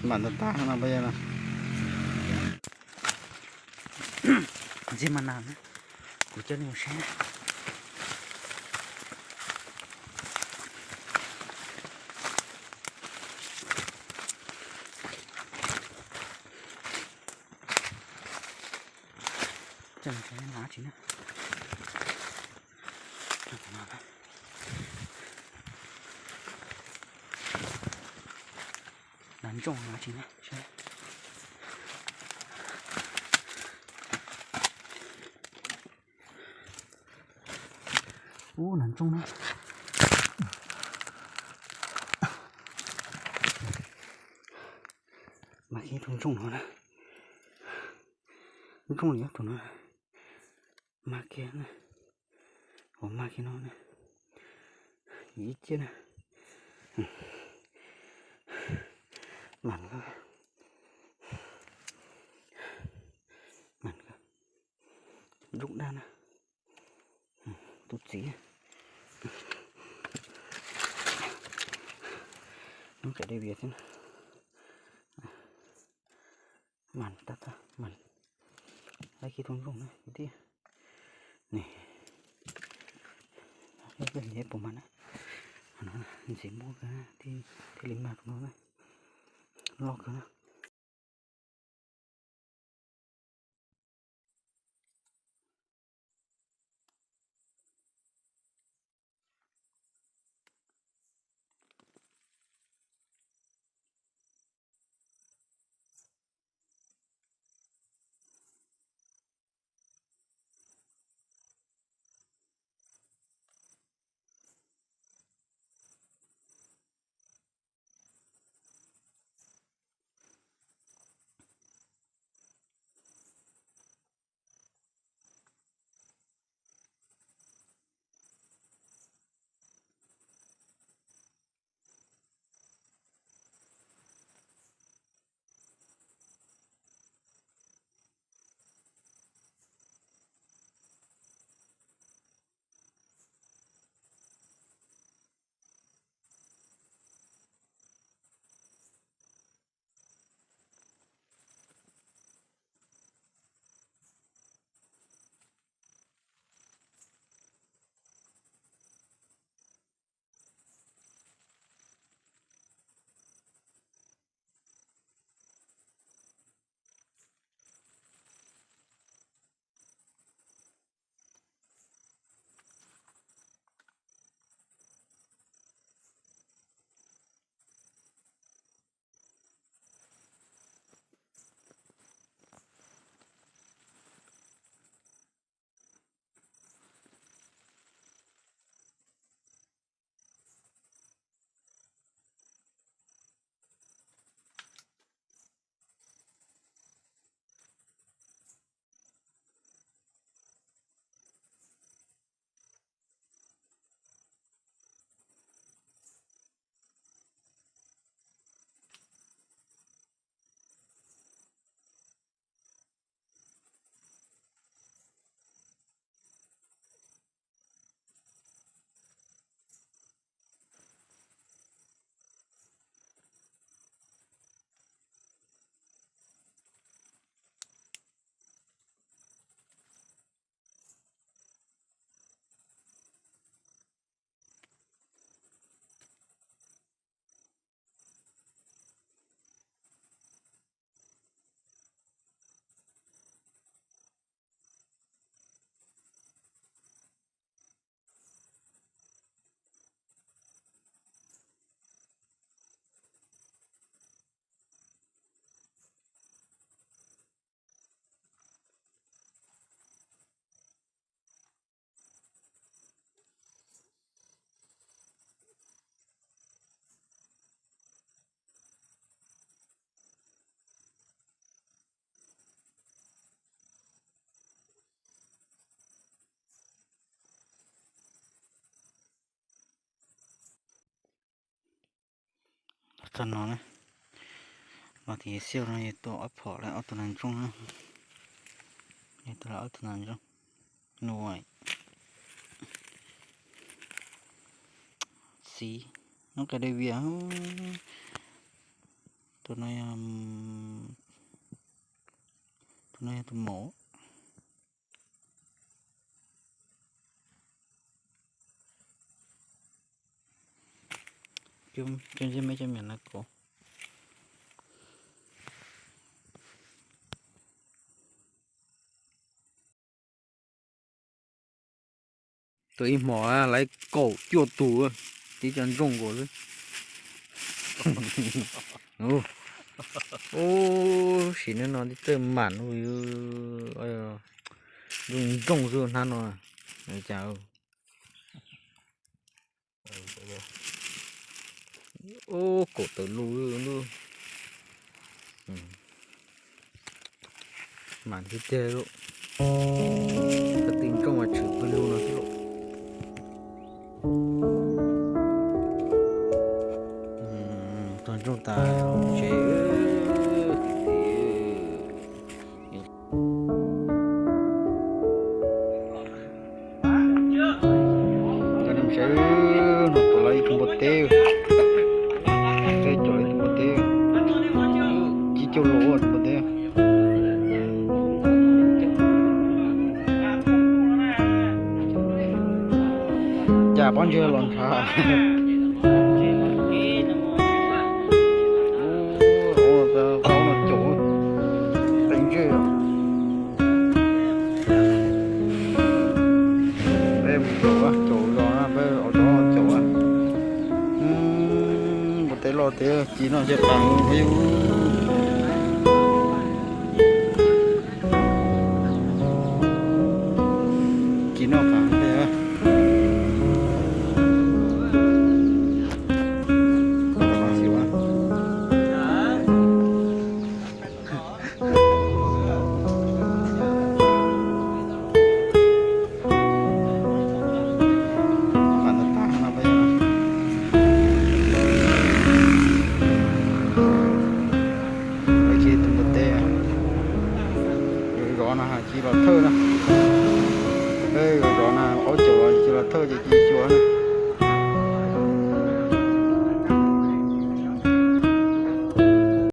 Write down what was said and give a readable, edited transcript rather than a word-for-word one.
bạn ta nào bây giờ là gì mà nào nữa của chân một xe chân cái lá chính难种啊，今天是。难种呢。mà khi thùng trồng nó này, trồng liếc của nó, mà kia này, của mà kia nó này, ít chứ này, mặn cơ, mặn cơ, rụng đan à, tụt xí, nó cái đây việt chứ, mặn tắt à, mặn, đây khi thùng trồng này, tí, này, cái gì vậy của mình á. Nó chỉ mua cái thì linh mạch nó này lo cái nó chân nó này mà thì siêu này to ấp phở lại ấp tuần trong này tôi là ấp tuần trong nuôi xí nó cái đây việc tụi này tụi mổ chung trên mấy trăm miền là cổ tụi mỏ lấy cổ chuột tù tí chân rung của đấy ô xí nữa nó đi tới mặn ôi dùng rung rồi hắn nó chào ô cổ tử lùi luôn mặn thì tê luôn cái tình công mà chữ tôi lưu nó cái lộ toàn trong ta chế cái năm chế nó tụi lấy không một tiêu cái tụi lấy không một tiêu chỉ cho lỗ một tiêu chả bao nhiêu lần phá lo thế chỉ nó sẽ bằng view chỉ nó bằng thế chỉ là thơ nè đây gọi là áo chùa chỉ là thơ chỉ chùa nè